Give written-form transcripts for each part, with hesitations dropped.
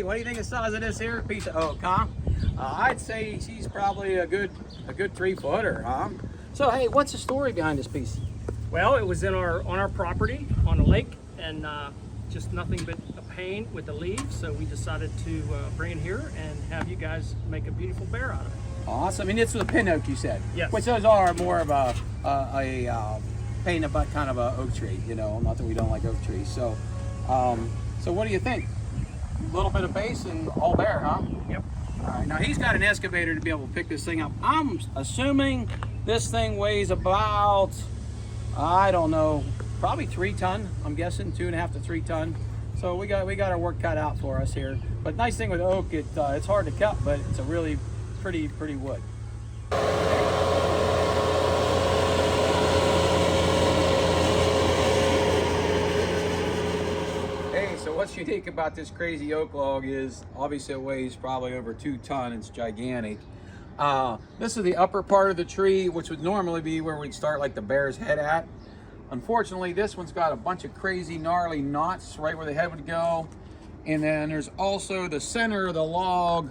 what do you think the size of this here piece of oak, huh? I'd say she's probably a good 3-footer, huh? So hey, what's the story behind this piece? Well, it was on our property on a lake, and just nothing but a pain with the leaves, so we decided to bring it here and have you guys make a beautiful bear out of it. Awesome. And it's with a pin oak, you said? Yes. Which those are more of a pain in the butt kind of a oak tree, you know, not that we don't like oak trees. So so what do you think? A little bit of base and all bear, huh? Yep. All right, now he's got an excavator to be able to pick this thing up. I'm assuming this thing weighs about, I don't know, probably 3 ton. I'm guessing 2.5 to 3 ton. So we got our work cut out for us here. But nice thing with oak, it's hard to cut, but it's a really pretty wood. Hey, so what's unique about this crazy oak log is obviously it weighs probably over 2 ton. It's gigantic. This is the upper part of the tree, which would normally be where we'd start like the bear's head at. Unfortunately, this one's got a bunch of crazy gnarly knots right where the head would go. And then there's also the center of the log.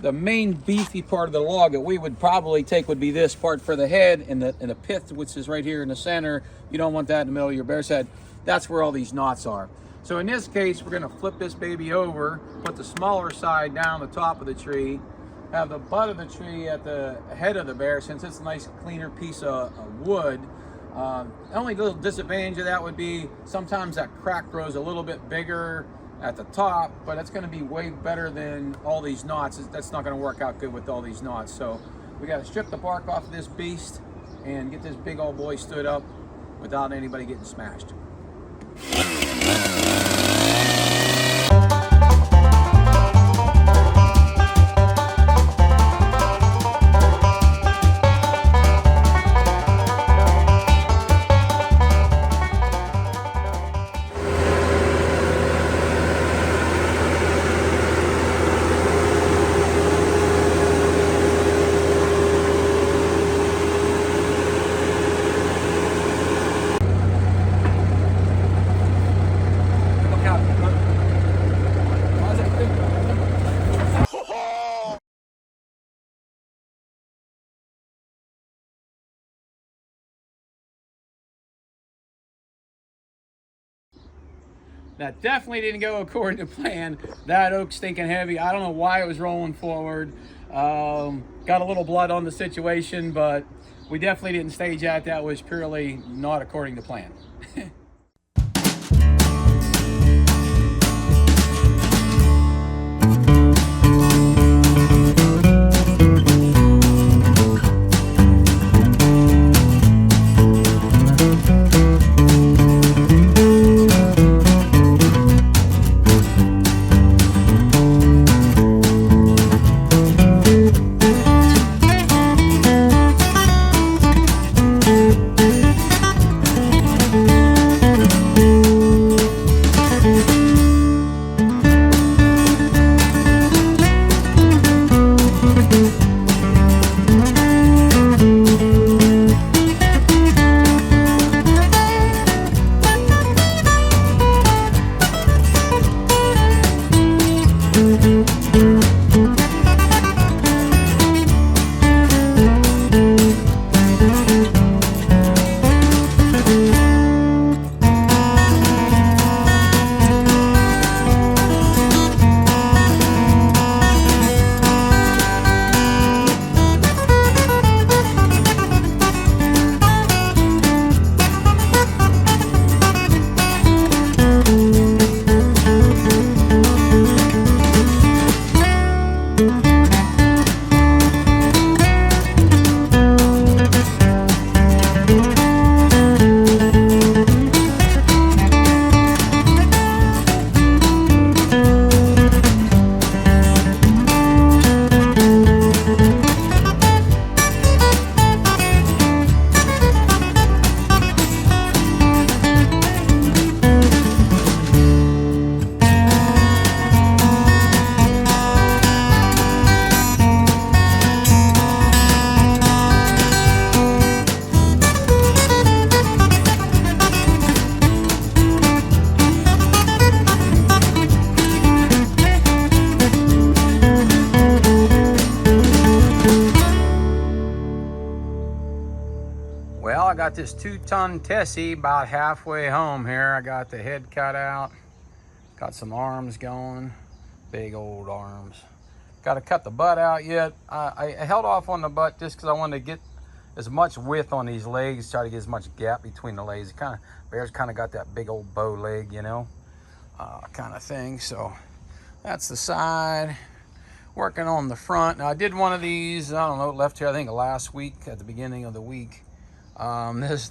The main beefy part of the log that we would probably take would be this part for the head, and the pith, which is right here in the center. You don't want that in the middle of your bear's head. That's where all these knots are. So in this case, we're gonna flip this baby over, put the smaller side down the top of the tree, have the butt of the tree at the head of the bear, since it's a nice cleaner piece of wood. The only little disadvantage of that would be sometimes that crack grows a little bit bigger at the top, but it's going to be way better than all these knots. That's not going to work out good with all these knots. So we got to strip the bark off of this beast and get this big old boy stood up without anybody getting smashed. That definitely didn't go according to plan. That oak's stinking heavy. I don't know why it was rolling forward. Got a little blood on the situation, but we definitely didn't stage that. That was purely not according to plan. got this 2-ton Tessie about halfway home here. I got the head cut out. Got some arms going. Big old arms. Got to cut the butt out yet. I held off on the butt just because I wanted to get as much width on these legs, try to get as much gap between the legs. Bear's kind of got that big old bow leg, you know, kind of thing. So that's the side. Working on the front. Now I did one of these, I don't know, left here I think last week at the beginning of the week.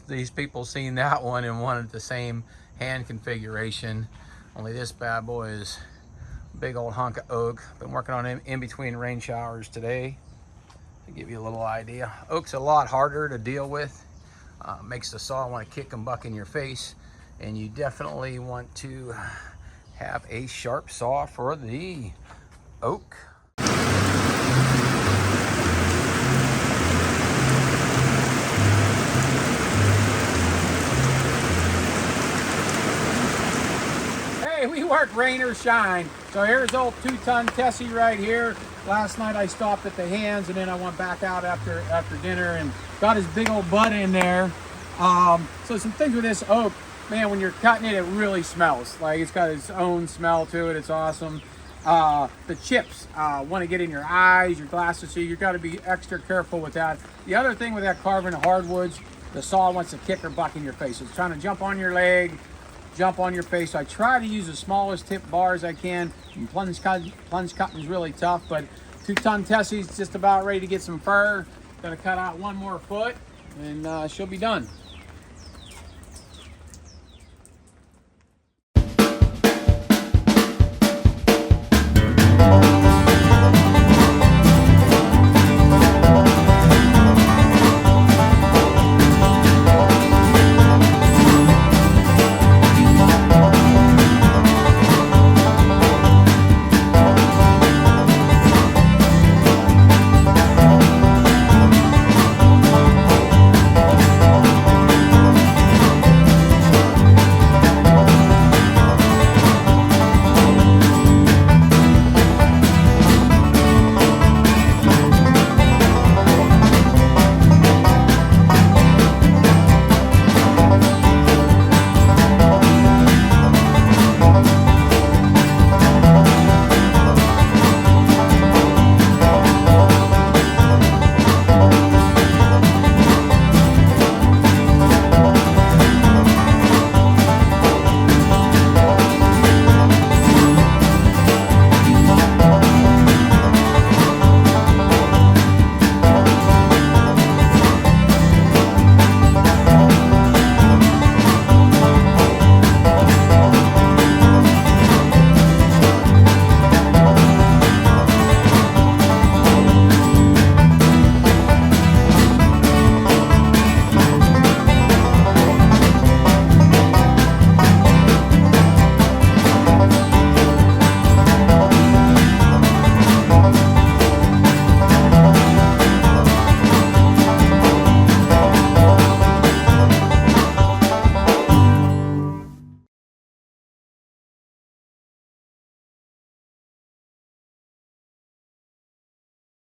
These people seen that one and wanted the same hand configuration. Only this bad boy is a big old hunk of oak. Been working on it in between rain showers today to give you a little idea. Oak's a lot harder to deal with. Makes the saw want to kick and buck in your face. And you definitely want to have a sharp saw for the oak. We work rain or shine. So here's old 2-ton Tessie right here. Last night I stopped at the hands and then I went back out after dinner and got his big old butt in there. So some things with this oak, man, when you're cutting it, it really smells. Like it's got its own smell to it. It's awesome. The chips want to get in your eyes, your glasses, so you've got to be extra careful with that. The other thing with that carving hardwoods, the saw wants to kick or buck in your face. It's trying to jump on your leg, jump on your face. So I try to use the smallest tip bars I can. And plunge cutting is really tough, but 2-ton Tessie's just about ready to get some fur. Gotta cut out one more foot and she'll be done.